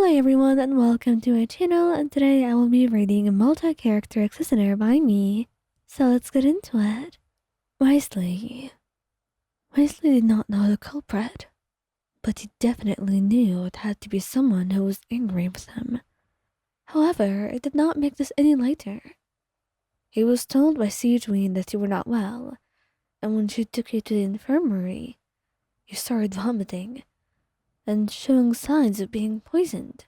Hi everyone and welcome to my channel, and today I will be reading a multi-character Executioner by me. So let's get into it. Wriothesley. Wriothesley did not know the culprit, but he definitely knew it had to be someone who was angry with him. However, it did not make this any lighter. He was told by Cigewine that you were not well, and when she took you to the infirmary, you started vomiting and showing signs of being poisoned.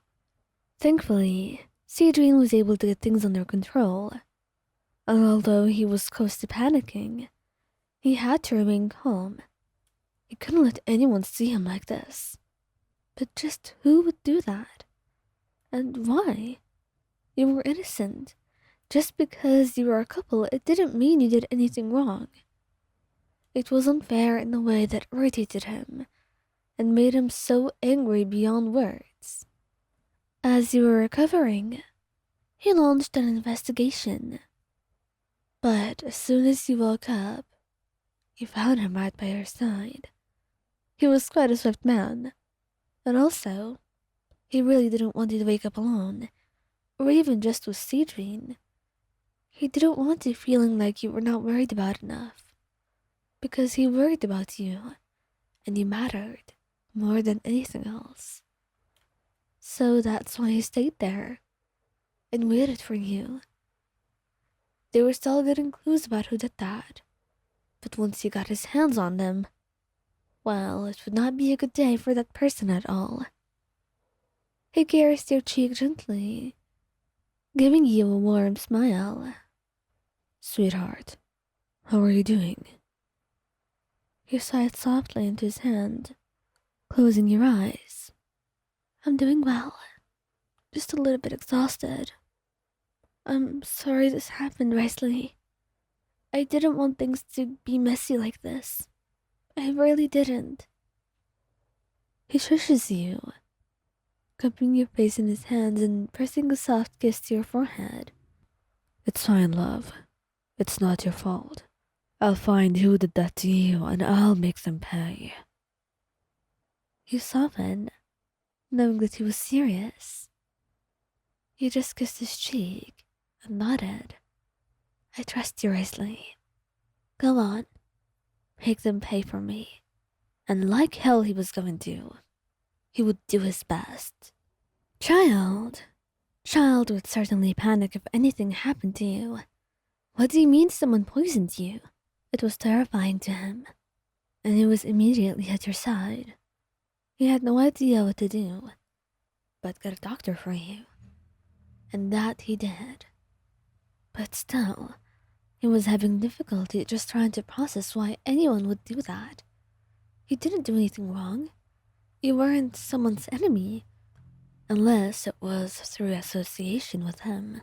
Thankfully, Cedrine was able to get things under control, and although he was close to panicking, he had to remain calm. He couldn't let anyone see him like this. But just who would do that? And why? You were innocent. Just because you were a couple, it didn't mean you did anything wrong. It was unfair in a way that irritated him and made him so angry beyond words. As you were recovering, he launched an investigation. But as soon as you woke up, you found him right by your side. He was quite a swift man, and also, he really didn't want you to wake up alone, or even just with Cedrine. He didn't want you feeling like you were not worried about enough, because he worried about you, and you mattered more than anything else. So that's why he stayed there and waited for you. They were still getting clues about who did that, but once he got his hands on them, well, it would not be a good day for that person at all. He caressed your cheek gently, giving you a warm smile. Sweetheart, how are you doing? You sighed softly into his hand, closing your eyes. I'm doing well, just a little bit exhausted. I'm sorry this happened, Wriothesley. I didn't want things to be messy like this. I really didn't. He shushes you, cupping your face in his hands and pressing a soft kiss to your forehead. It's fine, love. It's not your fault. I'll find who did that to you and I'll make them pay. You softened, knowing that he was serious. You just kissed his cheek and nodded. I trust you, Wriothesley. Go on. Make them pay for me. And like hell he was going to. He would do his best. Childe would certainly panic if anything happened to you. What do you mean someone poisoned you? It was terrifying to him, and he was immediately at your side. He had no idea what to do, but got a doctor for you. And that he did. But still, he was having difficulty just trying to process why anyone would do that. You didn't do anything wrong. You weren't someone's enemy, unless it was through association with him.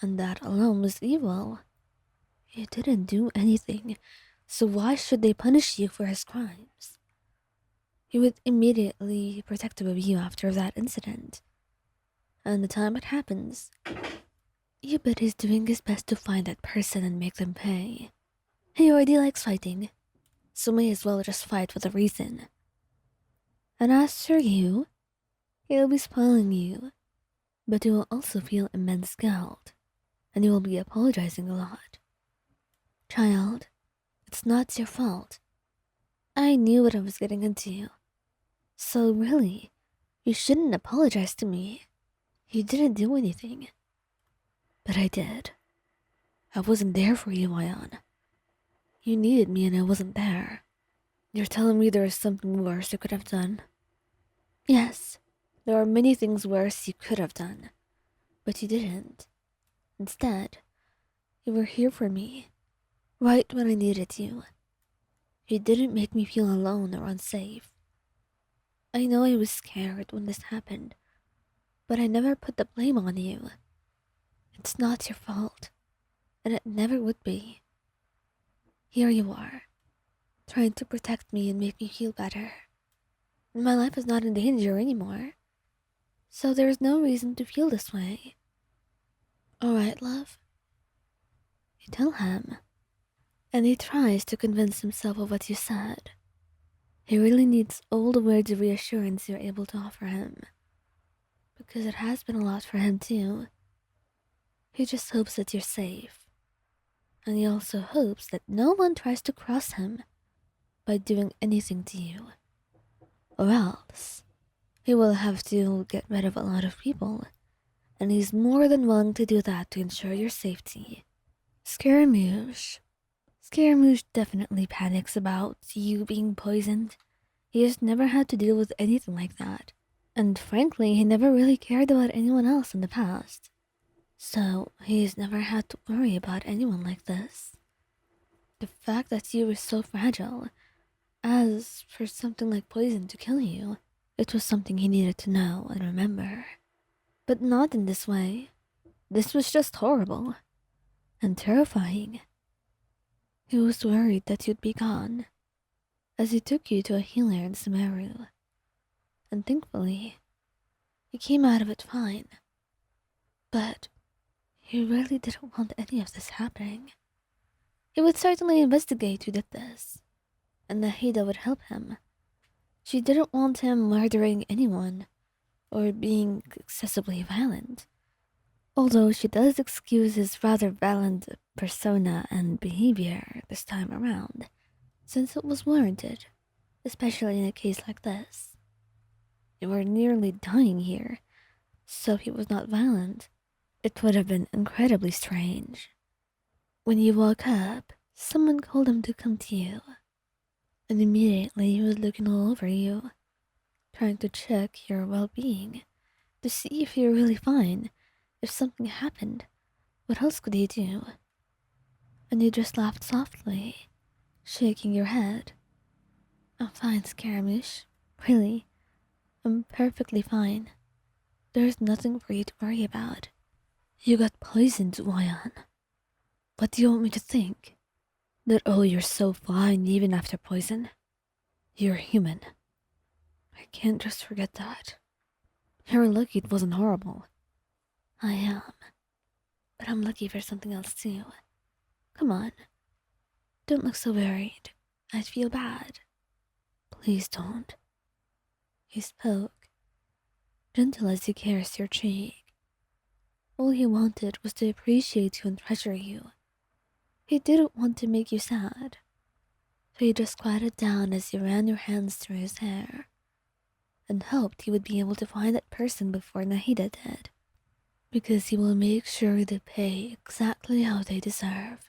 And that alone was evil. You didn't do anything, so why should they punish you for his crimes? He was immediately protective of you after that incident. And the time it happens, you bet he's doing his best to find that person and make them pay. He already likes fighting, so may as well just fight with a reason. And as for you, he'll be spoiling you, but you will also feel immense guilt, and you will be apologizing a lot. Childe, it's not your fault. I knew what I was getting into. So really, you shouldn't apologize to me. You didn't do anything. But I did. I wasn't there for you, Ion. You needed me and I wasn't there. You're telling me there is something worse you could have done? Yes, there are many things worse you could have done. But you didn't. Instead, you were here for me, right when I needed you. You didn't make me feel alone or unsafe. I know I was scared when this happened, but I never put the blame on you. It's not your fault, and it never would be. Here you are, trying to protect me and make me feel better. My life is not in danger anymore, so there is no reason to feel this way. Alright, love? You tell him, and he tries to convince himself of what you said. He really needs all the words of reassurance you're able to offer him. because it has been a lot for him too. He just hopes that you're safe. And he also hopes that no one tries to cross him by doing anything to you. Or else, he will have to get rid of a lot of people, and he's more than willing to do that to ensure your safety. Scaramouche. Scaramouche definitely panics about you being poisoned. He has never had to deal with anything like that, and frankly, he never really cared about anyone else in the past. So, he's never had to worry about anyone like this. The fact that you were so fragile, as for something like poison to kill you, it was something he needed to know and remember. But not in this way. This was just horrible and terrifying. He was worried that you'd be gone, as he took you to a healer in Sumeru. And thankfully, you came out of it fine. But he really didn't want any of this happening. He would certainly investigate who did this, and Nahida would help him. She didn't want him murdering anyone or being excessively violent, although she does excuse his rather violent persona and behavior this time around, since it was warranted, especially in a case like this. You were nearly dying here, so if he was not violent, it would have been incredibly strange. When you woke up, someone called him to come to you, and immediately he was looking all over you, trying to check your well-being, to see if you're really fine. If something happened, what else could he do? And you just laughed softly, shaking your head. I'm fine, Scaramouche. Really, I'm perfectly fine. There's nothing for you to worry about. You got poisoned, Wayan. What do you want me to think? That, oh, you're so fine even after poison? You're human. I can't just forget that. You're lucky it wasn't horrible. I am. But I'm lucky for something else too. Come on. Don't look so worried. I'd feel bad. Please don't. He spoke, gentle as he caressed your cheek. All he wanted was to appreciate you and treasure you. He didn't want to make you sad, so he just quieted down as you ran your hands through his hair, and hoped he would be able to find that person before Nahida did, because he will make sure they pay exactly how they deserve.